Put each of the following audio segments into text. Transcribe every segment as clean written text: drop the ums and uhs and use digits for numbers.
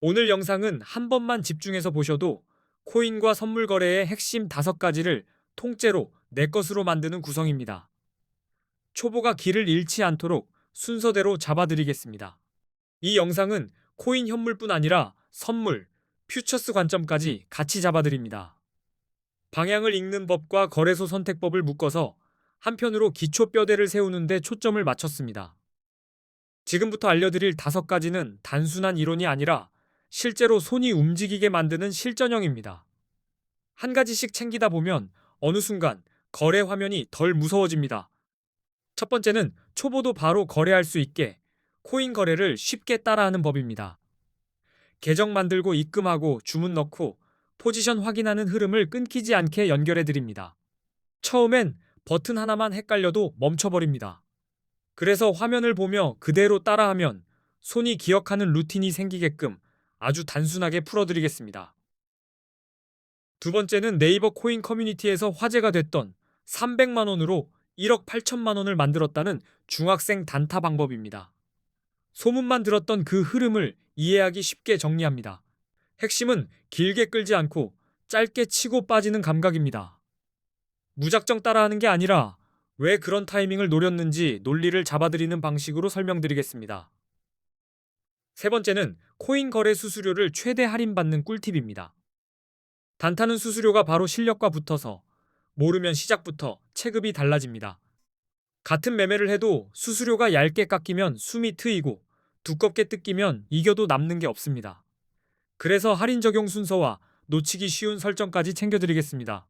오늘 영상은 한 번만 집중해서 보셔도 코인과 선물 거래의 핵심 5가지를 통째로 내 것으로 만드는 구성입니다. 초보가 길을 잃지 않도록 순서대로 잡아드리겠습니다. 이 영상은 코인 현물뿐 아니라 선물, 퓨처스 관점까지 같이 잡아드립니다. 방향을 읽는 법과 거래소 선택법을 묶어서 한편으로 기초 뼈대를 세우는 데 초점을 맞췄습니다. 지금부터 알려드릴 5가지는 단순한 이론이 아니라 실제로 손이 움직이게 만드는 실전형입니다. 한 가지씩 챙기다 보면 어느 순간 거래 화면이 덜 무서워집니다. 첫 번째는 초보도 바로 거래할 수 있게 코인 거래를 쉽게 따라하는 법입니다. 계정 만들고 입금하고 주문 넣고 포지션 확인하는 흐름을 끊기지 않게 연결해 드립니다. 처음엔 버튼 하나만 헷갈려도 멈춰버립니다. 그래서 화면을 보며 그대로 따라하면 손이 기억하는 루틴이 생기게끔 아주 단순하게 풀어드리겠습니다. 두 번째는 네이버 코인 커뮤니티에서 화제가 됐던 300만 원으로 1억 8천만 원을 만들었다는 중학생 단타 방법입니다. 소문만 들었던 그 흐름을 이해하기 쉽게 정리합니다. 핵심은 길게 끌지 않고 짧게 치고 빠지는 감각입니다. 무작정 따라하는 게 아니라 왜 그런 타이밍을 노렸는지 논리를 잡아드리는 방식으로 설명드리겠습니다. 세 번째는 코인 거래 수수료를 최대 할인받는 꿀팁입니다. 단타는 수수료가 바로 실력과 붙어서 모르면 시작부터 체급이 달라집니다. 같은 매매를 해도 수수료가 얇게 깎이면 숨이 트이고 두껍게 뜯기면 이겨도 남는 게 없습니다. 그래서 할인 적용 순서와 놓치기 쉬운 설정까지 챙겨드리겠습니다.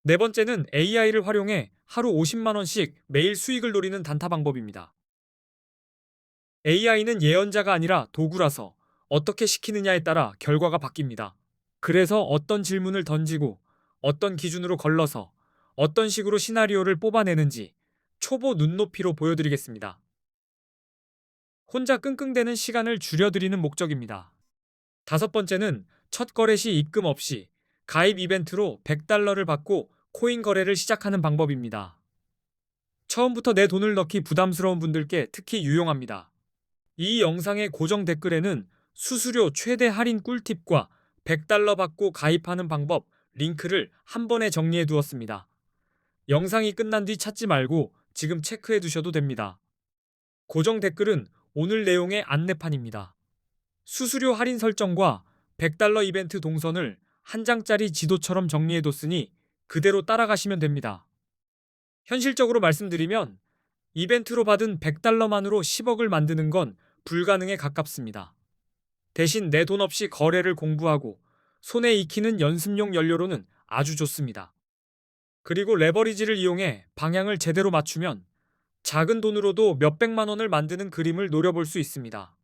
네 번째는 AI를 활용해 하루 50만 원씩 매일 수익을 노리는 단타 방법입니다. AI는 예언자가 아니라 도구라서 어떻게 시키느냐에 따라 결과가 바뀝니다. 그래서 어떤 질문을 던지고 어떤 기준으로 걸러서 어떤 식으로 시나리오를 뽑아내는지 초보 눈높이로 보여드리겠습니다. 혼자 끙끙대는 시간을 줄여드리는 목적입니다. 다섯 번째는 첫 거래 시 입금 없이 가입 이벤트로 100달러를 받고 코인 거래를 시작하는 방법입니다. 처음부터 내 돈을 넣기 부담스러운 분들께 특히 유용합니다. 이 영상의 고정 댓글에는 수수료 최대 할인 꿀팁과 100달러 받고 가입하는 방법 링크를 한 번에 정리해 두었습니다. 영상이 끝난 뒤 찾지 말고 지금 체크해 두셔도 됩니다. 고정 댓글은 오늘 내용의 안내판입니다. 수수료 할인 설정과 100달러 이벤트 동선을 한 장짜리 지도처럼 정리해 뒀으니 그대로 따라가시면 됩니다. 현실적으로 말씀드리면 이벤트로 받은 100달러만으로 10억을 만드는 건 불가능에 가깝습니다. 대신 내 돈 없이 거래를 공부하고 손에 익히는 연습용 연료로는 아주 좋습니다. 그리고 레버리지를 이용해 방향을 제대로 맞추면 작은 돈으로도 몇백만 원을 만드는 그림을 노려볼 수 있습니다.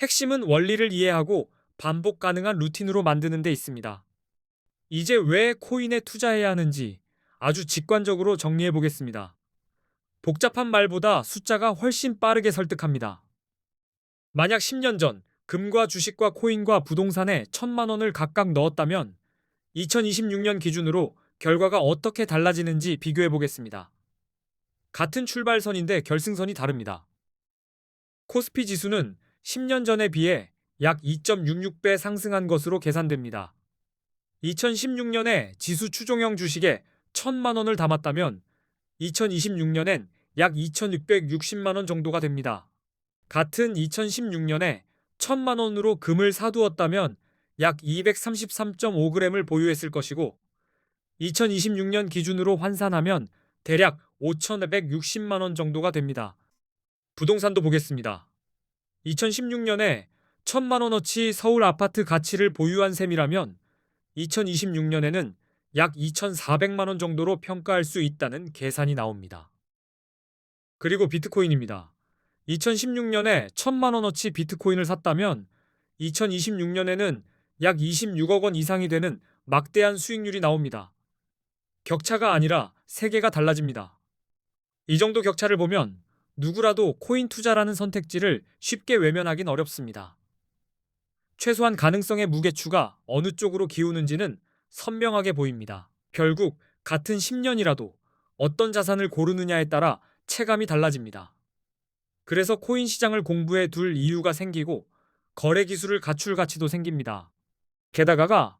핵심은 원리를 이해하고 반복 가능한 루틴으로 만드는 데 있습니다. 이제 왜 코인에 투자해야 하는지 아주 직관적으로 정리해 보겠습니다. 복잡한 말보다 숫자가 훨씬 빠르게 설득합니다. 만약 10년 전 금과 주식과 코인과 부동산에 1,000만 원을 각각 넣었다면 2026년 기준으로 결과가 어떻게 달라지는지 비교해 보겠습니다. 같은 출발선인데 결승선이 다릅니다. 코스피 지수는 10년 전에 비해 약 2.66배 상승한 것으로 계산됩니다. 2016년에 지수 추종형 주식에 1,000만 원을 담았다면 2026년엔 약 2,660만 원 정도가 됩니다. 같은 2016년에 1,000만 원으로 금을 사두었다면 약 233.5g을 보유했을 것이고 2026년 기준으로 환산하면 대략 5,160만 원 정도가 됩니다. 부동산도 보겠습니다. 2016년에 1,000만 원어치 서울 아파트 가치를 보유한 셈이라면 2026년에는 약 2,400만 원 정도로 평가할 수 있다는 계산이 나옵니다. 그리고 비트코인입니다. 2016년에 1,000만 원어치 비트코인을 샀다면 2026년에는 약 26억 원 이상이 되는 막대한 수익률이 나옵니다. 격차가 아니라 세계가 달라집니다. 이 정도 격차를 보면 누구라도 코인 투자라는 선택지를 쉽게 외면하긴 어렵습니다. 최소한 가능성의 무게추가 어느 쪽으로 기우는지는 선명하게 보입니다. 결국 같은 10년이라도 어떤 자산을 고르느냐에 따라 체감이 달라집니다. 그래서 코인 시장을 공부해 둘 이유가 생기고 거래 기술을 갖출 가치도 생깁니다. 게다가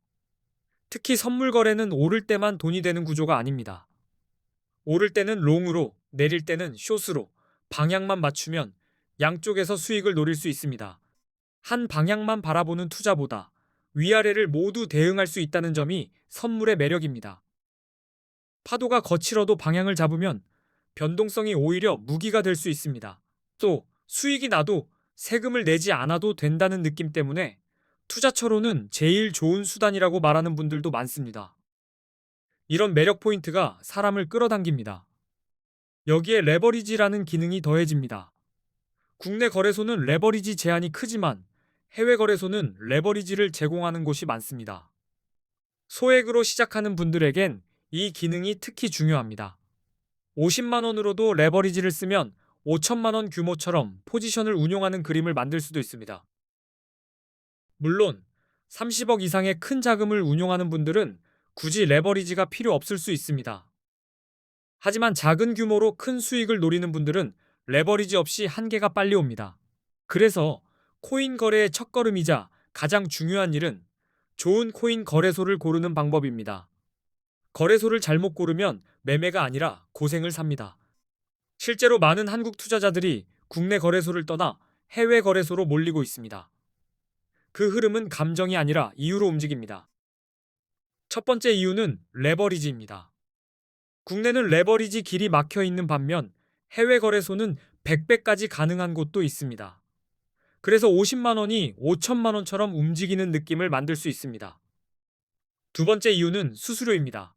특히 선물 거래는 오를 때만 돈이 되는 구조가 아닙니다. 오를 때는 롱으로, 내릴 때는 숏으로 방향만 맞추면 양쪽에서 수익을 노릴 수 있습니다. 한 방향만 바라보는 투자보다 위아래를 모두 대응할 수 있다는 점이 선물의 매력입니다. 파도가 거칠어도 방향을 잡으면 변동성이 오히려 무기가 될 수 있습니다. 또 수익이 나도 세금을 내지 않아도 된다는 느낌 때문에 투자처로는 제일 좋은 수단이라고 말하는 분들도 많습니다. 이런 매력 포인트가 사람을 끌어당깁니다. 여기에 레버리지라는 기능이 더해집니다. 국내 거래소는 레버리지 제한이 크지만 해외 거래소는 레버리지를 제공하는 곳이 많습니다. 소액으로 시작하는 분들에겐 이 기능이 특히 중요합니다. 50만 원으로도 레버리지를 쓰면 5천만 원 규모처럼 포지션을 운용하는 그림을 만들 수도 있습니다. 물론 30억 이상의 큰 자금을 운용하는 분들은 굳이 레버리지가 필요 없을 수 있습니다. 하지만 작은 규모로 큰 수익을 노리는 분들은 레버리지 없이 한계가 빨리 옵니다. 그래서 코인 거래의 첫걸음이자 가장 중요한 일은 좋은 코인 거래소를 고르는 방법입니다. 거래소를 잘못 고르면 매매가 아니라 고생을 삽니다. 실제로 많은 한국 투자자들이 국내 거래소를 떠나 해외 거래소로 몰리고 있습니다. 그 흐름은 감정이 아니라 이유로 움직입니다. 첫 번째 이유는 레버리지입니다. 국내는 레버리지 길이 막혀 있는 반면 해외 거래소는 100배까지 가능한 곳도 있습니다. 그래서 50만 원이 5천만 원처럼 움직이는 느낌을 만들 수 있습니다. 두 번째 이유는 수수료입니다.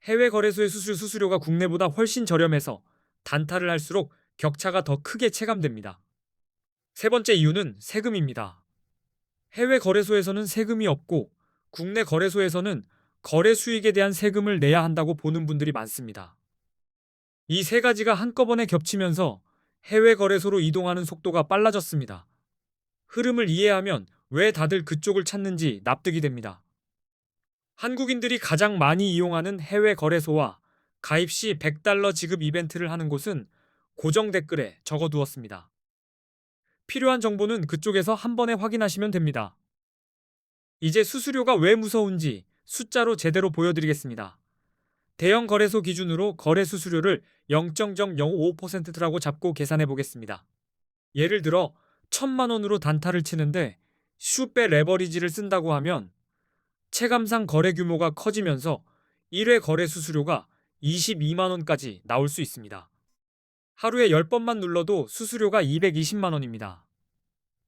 해외 거래소의 수수료가 국내보다 훨씬 저렴해서 단타를 할수록 격차가 더 크게 체감됩니다. 세 번째 이유는 세금입니다. 해외 거래소에서는 세금이 없고 국내 거래소에서는 거래 수익에 대한 세금을 내야 한다고 보는 분들이 많습니다. 이 세 가지가 한꺼번에 겹치면서 해외 거래소로 이동하는 속도가 빨라졌습니다. 흐름을 이해하면 왜 다들 그쪽을 찾는지 납득이 됩니다. 한국인들이 가장 많이 이용하는 해외 거래소와 가입 시 $100 지급 이벤트를 하는 곳은 고정 댓글에 적어두었습니다. 필요한 정보는 그쪽에서 한 번에 확인하시면 됩니다. 이제 수수료가 왜 무서운지 숫자로 제대로 보여드리겠습니다. 대형 거래소 기준으로 거래 수수료를 0.005%라고 잡고 계산해 보겠습니다. 예를 들어 1,000만 원으로 단타를 치는데 슈배 레버리지를 쓴다고 하면 체감상 거래 규모가 커지면서 1회 거래 수수료가 22만 원까지 나올 수 있습니다. 하루에 10번만 눌러도 수수료가 220만 원입니다.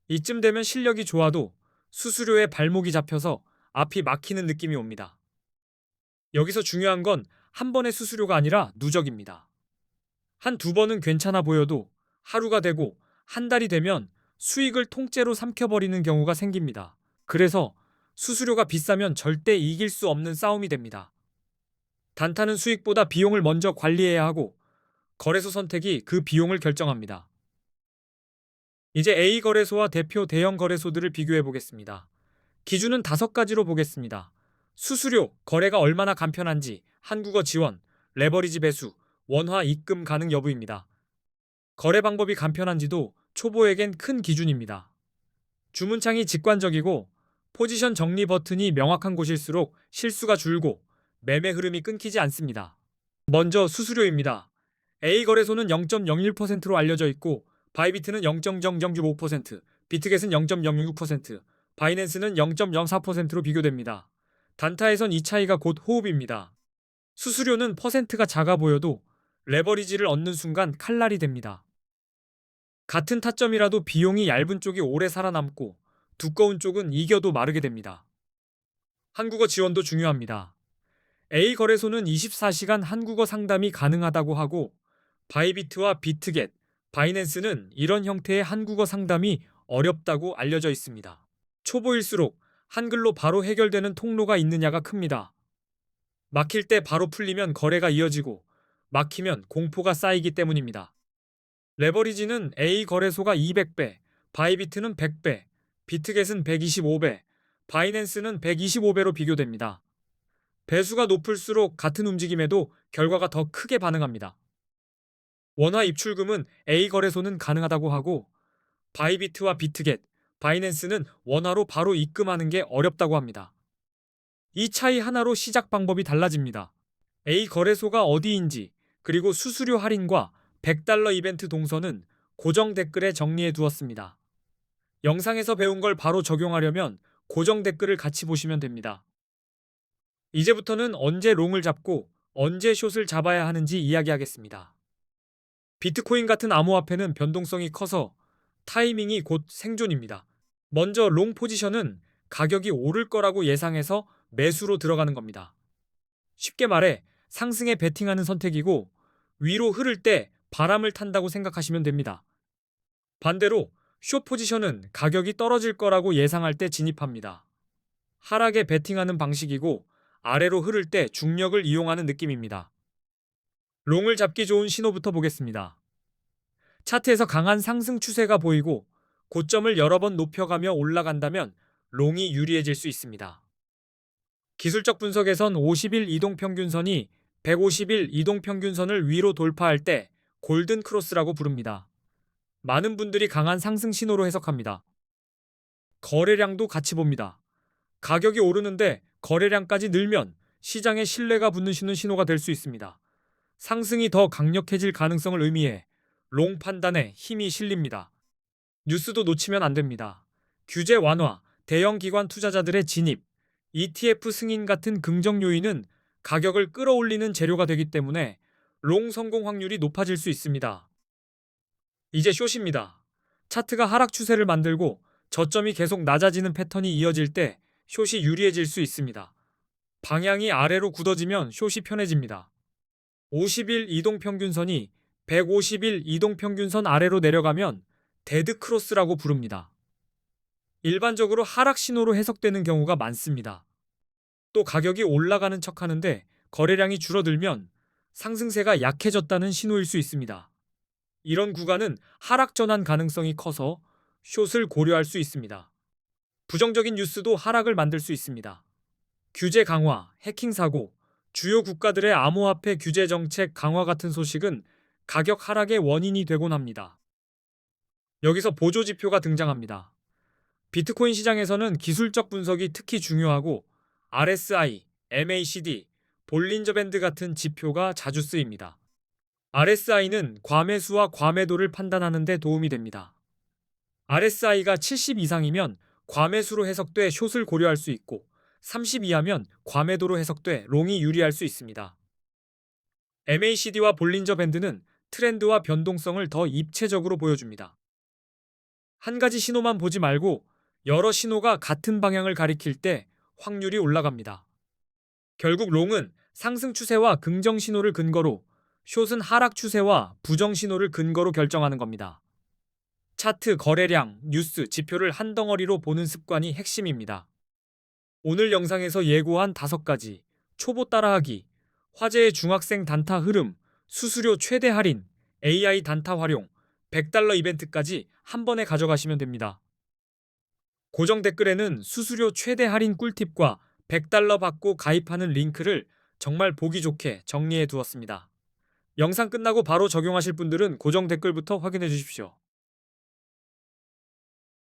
이쯤 되면 실력이 좋아도 수수료에 발목이 잡혀서 앞이 막히는 느낌이 옵니다. 여기서 중요한 건 한 번의 수수료가 아니라 누적입니다. 한 두 번은 괜찮아 보여도 하루가 되고 한 달이 되면 수익을 통째로 삼켜버리는 경우가 생깁니다. 그래서 수수료가 비싸면 절대 이길 수 없는 싸움이 됩니다. 단타는 수익보다 비용을 먼저 관리해야 하고 거래소 선택이 그 비용을 결정합니다. 이제 A 거래소와 대표 대형 거래소들을 비교해 보겠습니다. 기준은 5가지로 보겠습니다. 수수료, 거래가 얼마나 간편한지, 한국어 지원, 레버리지 배수, 원화 입금 가능 여부입니다. 거래 방법이 간편한지도 초보에겐 큰 기준입니다. 주문창이 직관적이고 포지션 정리 버튼이 명확한 곳일수록 실수가 줄고 매매 흐름이 끊기지 않습니다. 먼저 수수료입니다. A 거래소는 0.01%로 알려져 있고 바이비트는 0.005%, 비트겟은 0.066%, 바이낸스는 0.04%로 비교됩니다. 단타에선 이 차이가 곧 호흡입니다. 수수료는 퍼센트가 작아 보여도 레버리지를 얻는 순간 칼날이 됩니다. 같은 타점이라도 비용이 얇은 쪽이 오래 살아남고 두꺼운 쪽은 이겨도 마르게 됩니다. 한국어 지원도 중요합니다. A 거래소는 24시간 한국어 상담이 가능하다고 하고 바이비트와 비트겟, 바이낸스는 이런 형태의 한국어 상담이 어렵다고 알려져 있습니다. 초보일수록 한글로 바로 해결되는 통로가 있느냐가 큽니다. 막힐 때 바로 풀리면 거래가 이어지고 막히면 공포가 쌓이기 때문입니다. 레버리지는 A 거래소가 200배, 바이비트는 100배, 비트겟은 125배, 바이낸스는 125배로 비교됩니다. 배수가 높을수록 같은 움직임에도 결과가 더 크게 반응합니다. 원화 입출금은 A 거래소는 가능하다고 하고 바이비트와 비트겟, 바이낸스는 원화로 바로 입금하는 게 어렵다고 합니다. 이 차이 하나로 시작 방법이 달라집니다. A 거래소가 어디인지, 그리고 수수료 할인과 $100 이벤트 동선은 고정 댓글에 정리해 두었습니다. 영상에서 배운 걸 바로 적용하려면 고정 댓글을 같이 보시면 됩니다. 이제부터는 언제 롱을 잡고 언제 숏을 잡아야 하는지 이야기하겠습니다. 비트코인 같은 암호화폐는 변동성이 커서 타이밍이 곧 생존입니다. 먼저 롱 포지션은 가격이 오를 거라고 예상해서 매수로 들어가는 겁니다. 쉽게 말해 상승에 베팅하는 선택이고, 위로 흐를 때 바람을 탄다고 생각하시면 됩니다. 반대로 숏 포지션은 가격이 떨어질 거라고 예상할 때 진입합니다. 하락에 베팅하는 방식이고, 아래로 흐를 때 중력을 이용하는 느낌입니다. 롱을 잡기 좋은 신호부터 보겠습니다. 차트에서 강한 상승 추세가 보이고 고점을 여러 번 높여가며 올라간다면 롱이 유리해질 수 있습니다. 기술적 분석에선 50일 이동평균선이 150일 이동평균선을 위로 돌파할 때 골든 크로스라고 부릅니다. 많은 분들이 강한 상승 신호로 해석합니다. 거래량도 같이 봅니다. 가격이 오르는데 거래량까지 늘면 시장에 신뢰가 붙는 신호가 될 수 있습니다. 상승이 더 강력해질 가능성을 의미해 롱 판단에 힘이 실립니다. 뉴스도 놓치면 안 됩니다. 규제 완화, 대형 기관 투자자들의 진입, ETF 승인 같은 긍정 요인은 가격을 끌어올리는 재료가 되기 때문에 롱 성공 확률이 높아질 수 있습니다. 이제 숏입니다. 차트가 하락 추세를 만들고 저점이 계속 낮아지는 패턴이 이어질 때 숏이 유리해질 수 있습니다. 방향이 아래로 굳어지면 숏이 편해집니다. 50일 이동평균선이 150일 이동평균선 아래로 내려가면 데드크로스라고 부릅니다. 일반적으로 하락 신호로 해석되는 경우가 많습니다. 또 가격이 올라가는 척 하는데 거래량이 줄어들면 상승세가 약해졌다는 신호일 수 있습니다. 이런 구간은 하락 전환 가능성이 커서 숏을 고려할 수 있습니다. 부정적인 뉴스도 하락을 만들 수 있습니다. 규제 강화, 해킹 사고, 주요 국가들의 암호화폐 규제 정책 강화 같은 소식은 가격 하락의 원인이 되곤 합니다. 여기서 보조 지표가 등장합니다. 비트코인 시장에서는 기술적 분석이 특히 중요하고 RSI, MACD, 볼린저 밴드 같은 지표가 자주 쓰입니다. RSI는 과매수와 과매도를 판단하는 데 도움이 됩니다. RSI가 70 이상이면 과매수로 해석돼 숏을 고려할 수 있고 30 이하면 과매도로 해석돼 롱이 유리할 수 있습니다. MACD와 볼린저 밴드는 트렌드와 변동성을 더 입체적으로 보여줍니다. 한 가지 신호만 보지 말고 여러 신호가 같은 방향을 가리킬 때 확률이 올라갑니다. 결국 롱은 상승 추세와 긍정 신호를 근거로, 숏은 하락 추세와 부정 신호를 근거로 결정하는 겁니다. 차트, 거래량, 뉴스, 지표를 한 덩어리로 보는 습관이 핵심입니다. 오늘 영상에서 예고한 5가지, 초보 따라하기, 화제의 중학생 단타 흐름, 수수료 최대 할인, AI 단타 활용, $100 이벤트까지 한 번에 가져가시면 됩니다. 고정 댓글에는 수수료 최대 할인 꿀팁과 $100 받고 가입하는 링크를 정말 보기 좋게 정리해 두었습니다. 영상 끝나고 바로 적용하실 분들은 고정 댓글부터 확인해 주십시오.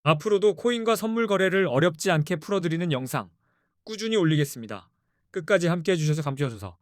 앞으로도 코인과 선물 거래를 어렵지 않게 풀어드리는 영상 꾸준히 올리겠습니다. 끝까지 함께 해주셔서 감사드려서